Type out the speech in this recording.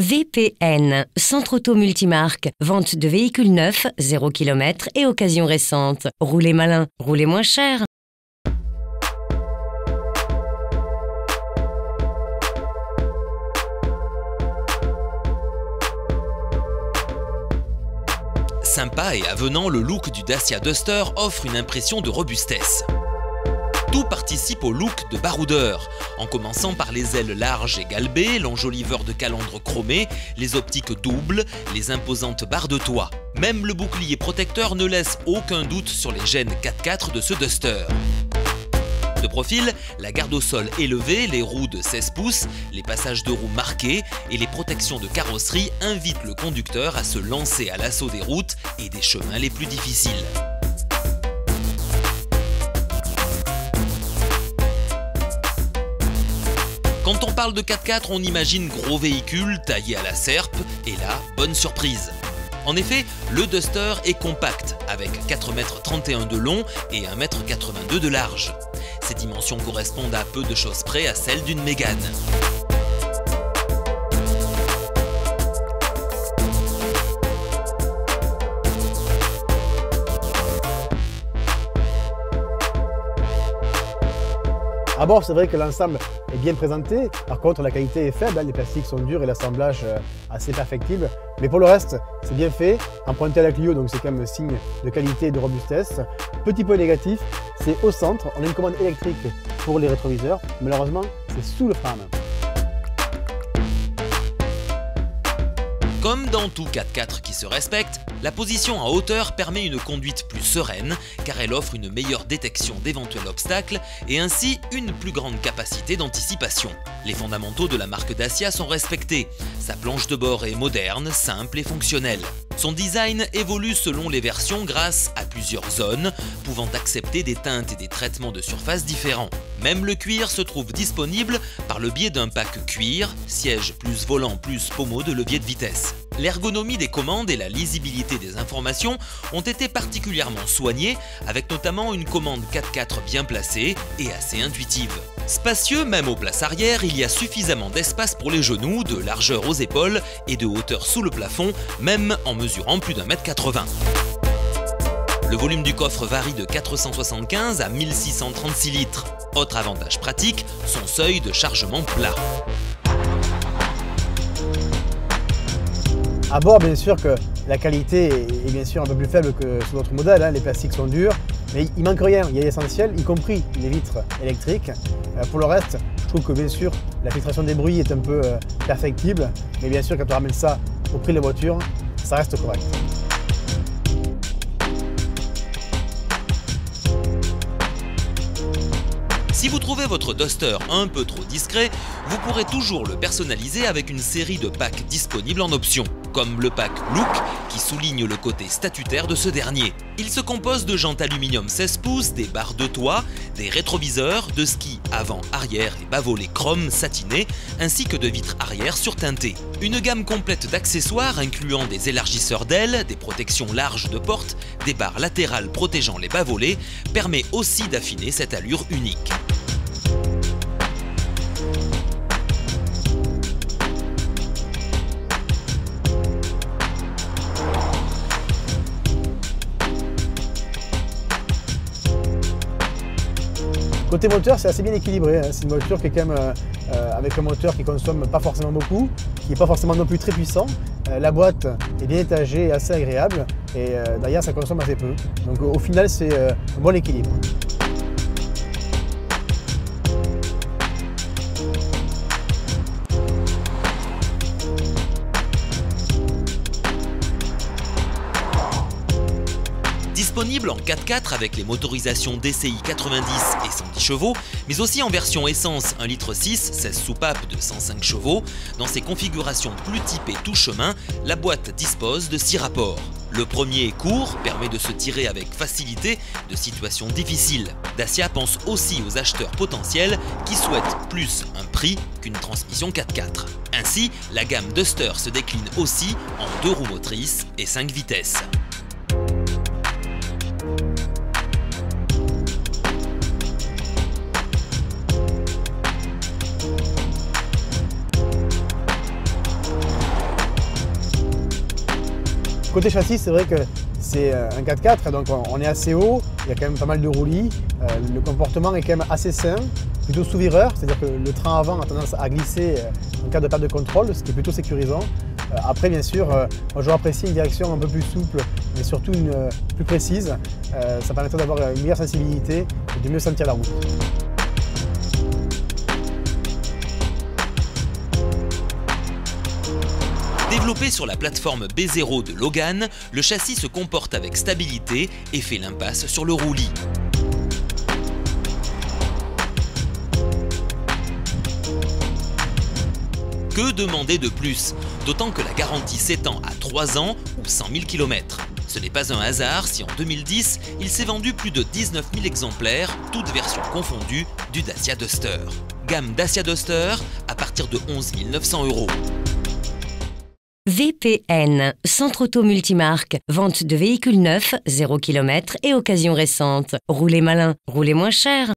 VPN, Centre Auto Multimarque, vente de véhicules neufs, 0 km et occasions récentes. Roulez malin, roulez moins cher. Sympa et avenant, le look du Dacia Duster offre une impression de robustesse. Tout participe au look de baroudeur, en commençant par les ailes larges et galbées, l'enjoliveur de calandre chromé, les optiques doubles, les imposantes barres de toit. Même le bouclier protecteur ne laisse aucun doute sur les gènes 4x4 de ce Duster. De profil, la garde au sol élevée, les roues de 16 pouces, les passages de roues marqués et les protections de carrosserie invitent le conducteur à se lancer à l'assaut des routes et des chemins les plus difficiles. Quand on parle de 4x4, on imagine gros véhicules taillés à la serpe, et là, bonne surprise. En effet, le Duster est compact, avec 4,31 m de long et 1,82 m de large. Ces dimensions correspondent à peu de choses près à celles d'une Mégane. À bord, c'est vrai que l'ensemble est bien présenté. Par contre, la qualité est faible, les plastiques sont durs et l'assemblage assez perfectible. Mais pour le reste, c'est bien fait. Emprunté à la Clio, donc c'est quand même un signe de qualité et de robustesse. Petit point négatif, c'est au centre. On a une commande électrique pour les rétroviseurs. Malheureusement, c'est sous le frein à main. Comme dans tout 4x4 qui se respecte, la position en hauteur permet une conduite plus sereine car elle offre une meilleure détection d'éventuels obstacles et ainsi une plus grande capacité d'anticipation. Les fondamentaux de la marque Dacia sont respectés. Sa planche de bord est moderne, simple et fonctionnelle. Son design évolue selon les versions grâce à plusieurs zones, pouvant accepter des teintes et des traitements de surface différents. Même le cuir se trouve disponible par le biais d'un pack cuir, siège plus volant plus pommeau de levier de vitesse. L'ergonomie des commandes et la lisibilité des informations ont été particulièrement soignées, avec notamment une commande 4x4 bien placée et assez intuitive. Spacieux même aux places arrière, il y a suffisamment d'espace pour les genoux, de largeur aux épaules et de hauteur sous le plafond, même en mesurant plus d'1,80 m. Le volume du coffre varie de 475 à 1636 litres. Autre avantage pratique, son seuil de chargement plat. À bord, bien sûr que la qualité est bien sûr un peu plus faible que sur d'autres modèles, les plastiques sont durs, mais il manque rien, il y a l'essentiel, y compris les vitres électriques. Pour le reste, je trouve que bien sûr la filtration des bruits est un peu perfectible, mais bien sûr quand on ramène ça au prix de la voiture, ça reste correct. Si vous trouvez votre Duster un peu trop discret, vous pourrez toujours le personnaliser avec une série de packs disponibles en option, comme le pack Look qui souligne le côté statutaire de ce dernier. Il se compose de jantes aluminium 16 pouces, des barres de toit, des rétroviseurs, de skis avant, arrière et bas-volets chrome satiné, ainsi que de vitres arrière surteintées. Une gamme complète d'accessoires incluant des élargisseurs d'ailes, des protections larges de porte, des barres latérales protégeant les bas-volets, permet aussi d'affiner cette allure unique. Côté moteur, c'est assez bien équilibré, c'est une voiture qui est quand même avec un moteur qui consomme pas forcément beaucoup, qui n'est pas forcément non plus très puissant. La boîte est bien étagée et assez agréable et derrière ça consomme assez peu. Donc au final c'est un bon équilibre. Disponible en 4x4 avec les motorisations DCI 90 et 110 chevaux, mais aussi en version essence 1,6 litre, 16 soupapes de 105 chevaux. Dans ses configurations plus typées tout chemin, la boîte dispose de 6 rapports. Le premier est court, permet de se tirer avec facilité de situations difficiles. Dacia pense aussi aux acheteurs potentiels qui souhaitent plus un prix qu'une transmission 4x4. Ainsi, la gamme Duster se décline aussi en 2 roues motrices et 5 vitesses. Côté châssis, c'est vrai que c'est un 4x4, donc on est assez haut, il y a quand même pas mal de roulis. Le comportement est quand même assez sain, plutôt sous-vireur, c'est-à-dire que le train avant a tendance à glisser en cas de perte de contrôle, ce qui est plutôt sécurisant. Après, bien sûr, moi j'aurais apprécié une direction un peu plus souple, mais surtout plus précise. Ça permettrait d'avoir une meilleure sensibilité et de mieux sentir la route. Développé sur la plateforme B0 de Logan, le châssis se comporte avec stabilité et fait l'impasse sur le roulis. Que demander de plus? D'autant que la garantie s'étend à 3 ans ou 100 000 km. Ce n'est pas un hasard si en 2010, il s'est vendu plus de 19 000 exemplaires, toutes versions confondues, du Dacia Duster. Gamme Dacia Duster à partir de 11 900 €. VPN, Centre Auto Multimarque, vente de véhicules neufs, 0 km et occasion récente. Roulez malin, roulez moins cher.